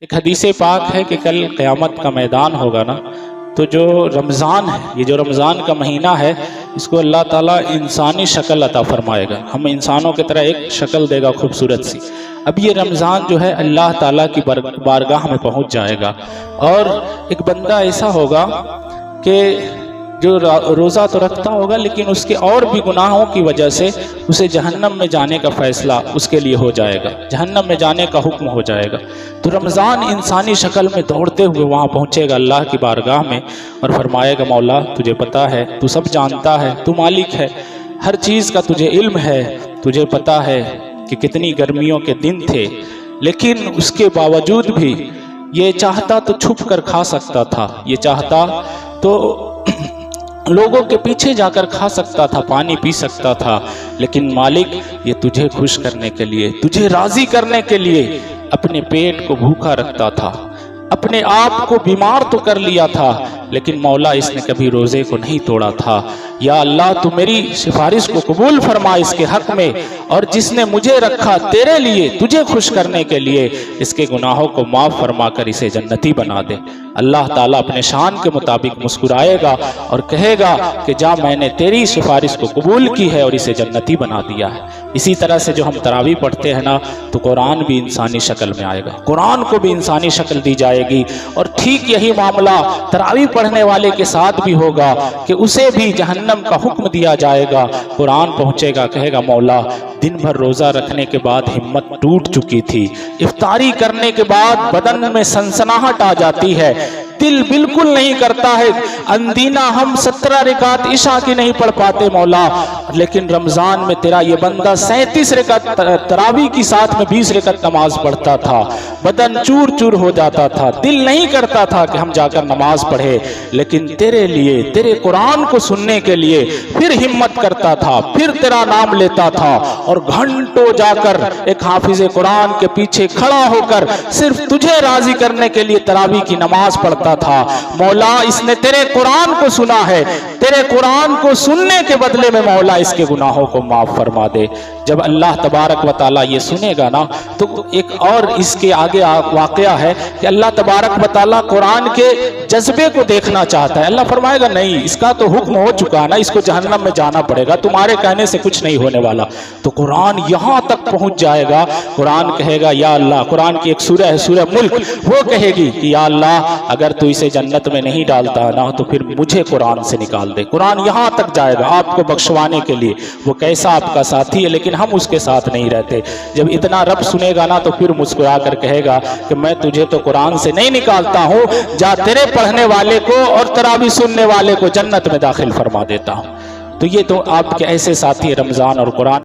ایک حدیث پاک ہے کہ کل قیامت کا میدان ہوگا نا، تو جو رمضان ہے، یہ جو رمضان کا مہینہ ہے، اس کو اللہ تعالیٰ انسانی شکل عطا فرمائے گا، ہم انسانوں کی طرح ایک شکل دے گا خوبصورت سی۔ اب یہ رمضان جو ہے اللہ تعالیٰ کی بارگاہ میں پہنچ جائے گا، اور ایک بندہ ایسا ہوگا کہ جو روزہ تو رکھتا ہوگا لیکن اس کے اور بھی گناہوں کی وجہ سے اسے جہنم میں جانے کا فیصلہ اس کے لیے ہو جائے گا، جہنم میں جانے کا حکم ہو جائے گا۔ تو رمضان انسانی شکل میں دوڑتے ہوئے وہاں پہنچے گا اللہ کی بارگاہ میں، اور فرمائے گا مولا تجھے پتا ہے، تو سب جانتا ہے، تو مالک ہے، ہر چیز کا تجھے علم ہے، تجھے پتا ہے کہ کتنی گرمیوں کے دن تھے، لیکن اس کے باوجود بھی یہ چاہتا تو چھپ کر کھا سکتا تھا، یہ چاہتا تو لوگوں کے پیچھے جا کر کھا سکتا تھا، پانی پی سکتا تھا، لیکن مالک یہ تجھے خوش کرنے کے لیے، تجھے راضی کرنے کے لیے اپنے پیٹ کو بھوکا رکھتا تھا، اپنے آپ کو بیمار تو کر لیا تھا، لیکن مولا اس نے کبھی روزے کو نہیں توڑا تھا۔ یا اللہ تو میری سفارش کو قبول فرما اس کے حق میں، اور جس نے مجھے رکھا تیرے لیے، تجھے خوش کرنے کے لیے، اس کے گناہوں کو معاف فرما کر اسے جنتی بنا دے۔ اللہ تعالیٰ اپنے شان کے مطابق مسکرائے گا اور کہے گا کہ جا میں نے تیری سفارش کو قبول کی ہے اور اسے جنتی بنا دیا ہے۔ اسی طرح سے جو ہم تراویح پڑھتے ہیں نا، تو قرآن بھی انسانی شکل میں آئے گا، قرآن کو بھی انسانی شکل دی جائے گی، اور ٹھیک یہی معاملہ تراویح پڑھنے والے کے ساتھ بھی ہوگا کہ اسے بھی جہنم کا حکم دیا جائے گا۔ قرآن پہنچے گا، کہے گا مولا دن بھر روزہ رکھنے کے بعد ہمت ٹوٹ چکی تھی، افطاری کرنے کے بعد بدن میں سنسناہٹ آ جاتی ہے، دل بالکل نہیں کرتا ہے، اندینہ ہم 17 رکعت عشاء کی نہیں پڑھ پاتے مولا، لیکن رمضان میں تیرا یہ بندہ 37 رکعت تراویح کی ساتھ میں 20 رکعت نماز پڑھتا تھا، بدن چور چور ہو جاتا تھا، دل نہیں کرتا تھا کہ ہم جا کر نماز پڑھے، لیکن تیرے لیے، تیرے قرآن کو سننے کے لیے پھر ہمت کرتا تھا، پھر تیرا نام لیتا تھا، اور گھنٹوں جا کر ایک حافظ قرآن کے پیچھے کھڑا ہو کر صرف تجھے راضی کرنے کے لیے تراویح کی نماز پڑھتا تھا۔ مولا اس نے تیرے قرآن کو سنا ہے، تیرے قرآن کو سننے کے بدلے میں مولا اس کے گناہوں کو معاف فرما دے۔ جب اللہ تبارک و تعالیٰ یہ سنے گا نا، تو ایک اور اس کے آگے واقعہ ہے کہ اللہ تبارک و تعالیٰ قرآن کے جذبے کو دیکھنا چاہتا ہے۔ اللہ فرمائے گا نہیں، اس کا تو حکم ہو چکا نا، اس کو جہنم میں جانا پڑے گا، تمہارے کہنے سے کچھ نہیں ہونے والا۔ تو قرآن یہاں تک پہنچ جائے گا، قرآن کہے گا یا اللہ، قرآن کی ایک سورہ ہے سورہ ملک، وہ کہے گی کہ یا اللہ اگر تو اسے جنت میں نہیں ڈالتا نا، تو پھر مجھے قرآن سے نکال دے۔ قرآن یہاں تک جائے گا آپ کو بخشوانے کے لیے، وہ کیسا آپ کا ساتھی ہے لیکن ہم اس کے ساتھ نہیں رہتے۔ جب اتنا رب سنے گا نا، تو پھر مسکرا کر کہے گا کہ میں تجھے تو قرآن سے نہیں نکالتا ہوں، جا تیرے پڑھنے والے کو اور تراویح سننے والے کو جنت میں داخل فرما دیتا ہوں۔ تو یہ تو آپ کے ایسے ساتھی رمضان اور قرآن